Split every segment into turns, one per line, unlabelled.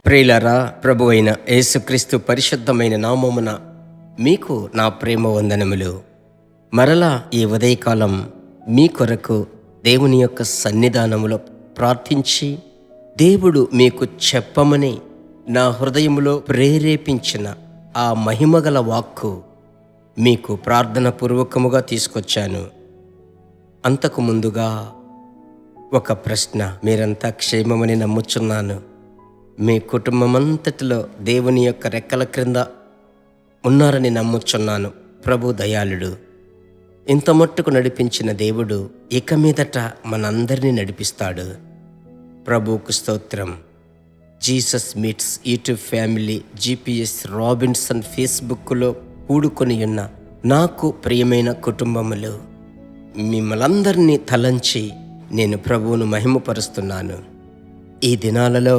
ప్రియులారా, ప్రభు అయిన యేసుక్రీస్తు పరిశుద్ధమైన నామమున మీకు నా ప్రేమ వందనములు. మరలా ఈ ఉదయకాలం మీ కొరకు దేవుని యొక్క సన్నిధానములో ప్రార్థించి, దేవుడు మీకు చెప్పమని నా హృదయములో ప్రేరేపించిన ఆ మహిమగల వాక్కు మీకు ప్రార్థన పూర్వకముగా తీసుకొచ్చాను. అంతకు ముందుగా ఒక ప్రశ్న. మీరంతా క్షేమమని నమ్ముచున్నాను. మీ కుటుంబమంతటిలో దేవుని యొక్క రెక్కల క్రింద ఉన్నారని నమ్ముచున్నాను. ప్రభు దయాళుడు. ఇంత మట్టుకు నడిపించిన దేవుడు ఇక మీదట మనందరినీ నడిపిస్తాడు. ప్రభువుకు స్తోత్రం. Jesus meets YouTube family GPS Robinson ఫేస్బుక్లో కూడుకొని ఉన్న నాకు ప్రియమైన కుటుంబములు, మిమ్మల్ందరినీ తలంచి నేను ప్రభువును మహిమపరుస్తున్నాను. ఈ దినాలలో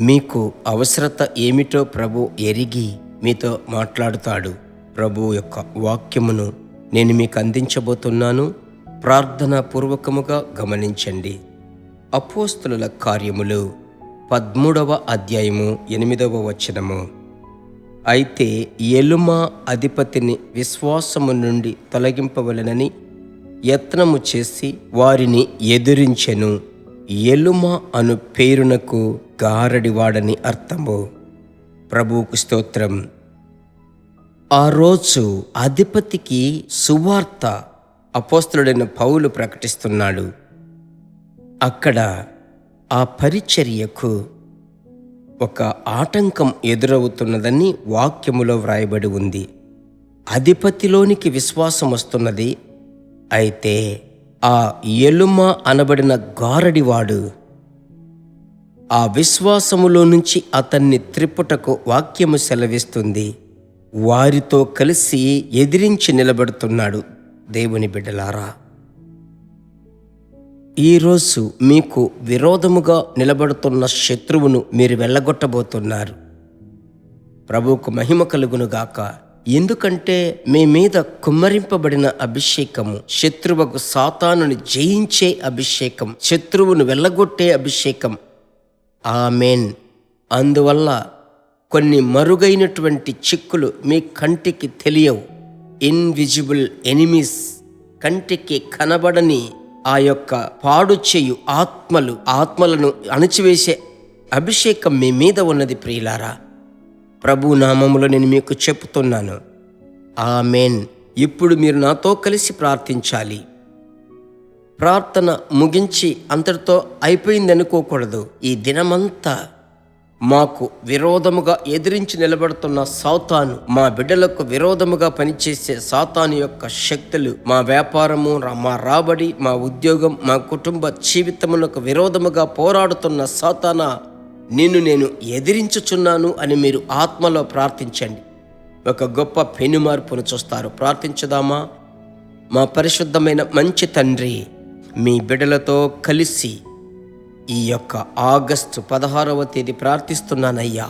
మీకు అవసరత ఏమిటో ప్రభు ఎరిగి మీతో మాట్లాడుతాడు. ప్రభు యొక్క వాక్యమును నేను మీకు అందించబోతున్నాను. ప్రార్థనా పూర్వకముగా గమనించండి. అపోస్తలుల కార్యములు 13వ అధ్యాయము 8వ వచనము. అయితే ఎలుమా అధిపతిని విశ్వాసము నుండి తొలగింపవలెనని యత్నము చేసి వారిని ఎదురించెను. ఎలుమ అను పేరునకు గారడివాడని అర్థము. ప్రభువుకు స్తోత్రం. ఆ రోజు అధిపతికి సువార్త అపోస్తలుడైన పౌలు ప్రకటిస్తున్నాడు. అక్కడ ఆ పరిచర్యకు ఒక ఆటంకం ఎదురవుతున్నదని వాక్యములో వ్రాయబడి ఉంది. అధిపతిలోనికి విశ్వాసం వస్తున్నది. అయితే ఆ ఎలుమ అనబడిన గారడివాడు ఆ విశ్వాసములో నుంచి అతన్ని త్రిప్పుటకు వాక్యము సెలవిస్తుంది. వారితో కలిసి ఎదిరించి నిలబడుతున్నాడు. దేవుని బిడ్డలారా, ఈరోజు మీకు విరోధముగా నిలబడుతున్న శత్రువును మీరు వెళ్ళగొట్టబోతున్నారు. ప్రభువుకు మహిమ కలుగునుగాక. ఎందుకంటే మీ మీద కుమ్మరింపబడిన అభిషేకము శత్రువుకు సాతానుని జయించే అభిషేకం, శత్రువును వెళ్ళగొట్టే అభిషేకం. ఆమేన్. అందువల్ల కొన్ని మరుగైనటువంటి చిక్కులు మీ కంటికి తెలియవు. ఇన్విజిబుల్ ఎనిమీస్, కంటికి కనబడని ఆ యొక్క పాడు చేయు ఆత్మలను అణచివేసే అభిషేకం మీ మీద ఉన్నది. ప్రియులారా, ప్రభు నామములో నేను మీకు చెప్తున్నాను. ఆమేన్. ఇప్పుడు మీరు నాతో కలిసి ప్రార్థించాలి. ప్రార్థన ముగించి అంతటితో అయిపోయింది అనుకోకూడదు. ఈ దినమంతా మాకు విరోధముగా ఎదిరించి నిలబడుతున్న సాతాను, మా బిడ్డలకు విరోధముగా పనిచేసే సాతాను యొక్క శక్తులు, మా వ్యాపారము, మా రాబడి, మా ఉద్యోగం, మా కుటుంబ జీవితములకు విరోధముగా పోరాడుతున్న సాతానా, నిన్ను నేను ఎదిరించుచున్నాను అని మీరు ఆత్మలో ప్రార్థించండి. ఒక గొప్ప పెనుమార్పును చూస్తారు. ప్రార్థించుదామా? మా పరిశుద్ధమైన మంచి తండ్రి, మీ బిడ్డలతో కలిసి ఈ యొక్క ఆగస్టు 16వ తేదీ ప్రార్థిస్తున్నానయ్యా.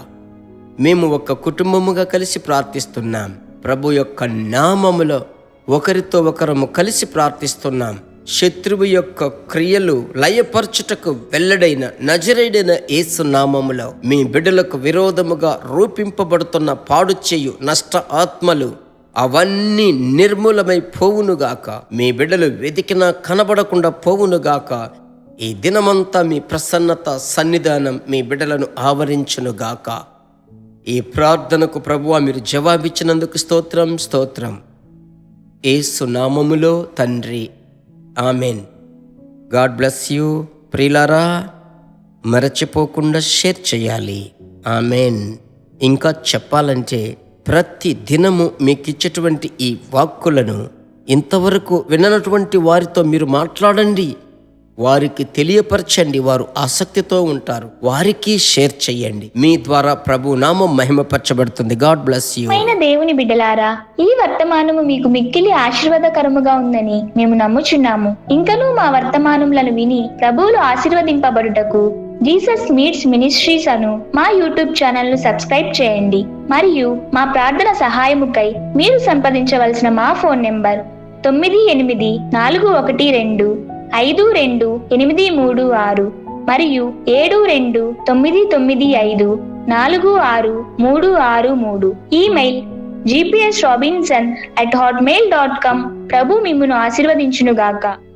మేము ఒక కుటుంబముగా కలిసి ప్రార్థిస్తున్నాం. ప్రభు యొక్క నామములో ఒకరితో ఒకరము కలిసి ప్రార్థిస్తున్నాం. శత్రువు యొక్క క్రియలు లయపరచుటకు వెల్లడైన నజరేయుడైన యేసు నామములో మీ బిడ్డలకు విరోధముగా రూపింపబడుతున్న పాడు చేయు నష్ట ఆత్మలు అవన్నీ నిర్మూలమై పోవునుగాక. మీ బిడ్డలు వెతికినా కనబడకుండా పోవునుగాక. ఈ దినమంతా మీ ప్రసన్నత, సన్నిధానం మీ బిడ్డలను ఆవరించునుగాక. ఈ ప్రార్థనకు ప్రభువా మీరు జవాబిచ్చినందుకు స్తోత్రం. యేసు నామములో తండ్రి, ఆమెన్. God bless you. ప్రియులారా, మరచిపోకుండా షేర్ చేయాలి. ఆమెన్. ఇంకా చెప్పాలంటే ప్రతి దినము మీకు ఇచ్చేటువంటి ఈ వాక్కులను ఇంతవరకు విననటువంటి వారితో మీరు మాట్లాడండి, వారికి తెలియపరచండి. వారు ఆసక్తితో ఉంటారు. వారికి షేర్ చేయండి. మీ ద్వారా ప్రభు నామం మహిమపరచబడుతుంది. God bless you.
దేవుని బిడ్డలారా, ఈ వర్తమానము మీకు మిక్కిలి ఆశీర్వాదకరముగా ఉందని మేము నమ్ముచున్నాము. ఇంకనూ మా వర్తమానములను విని ప్రభువులు ఆశీర్వదింపబడుటకు జీసస్ మీట్స్ మినిస్ట్రీస్ అను మా యూట్యూబ్ ఛానల్ ను సబ్స్క్రైబ్ చేయండి. మరియు మా ప్రార్థన సహాయముకై మీరు సంప్రదించవలసిన మా ఫోన్ నెంబర్ 9841252836. మరియు 7299546363. Email gpsrobinson@hotmail.com. ప్రభు మిమ్మును ఆశీర్వదించునుగాక.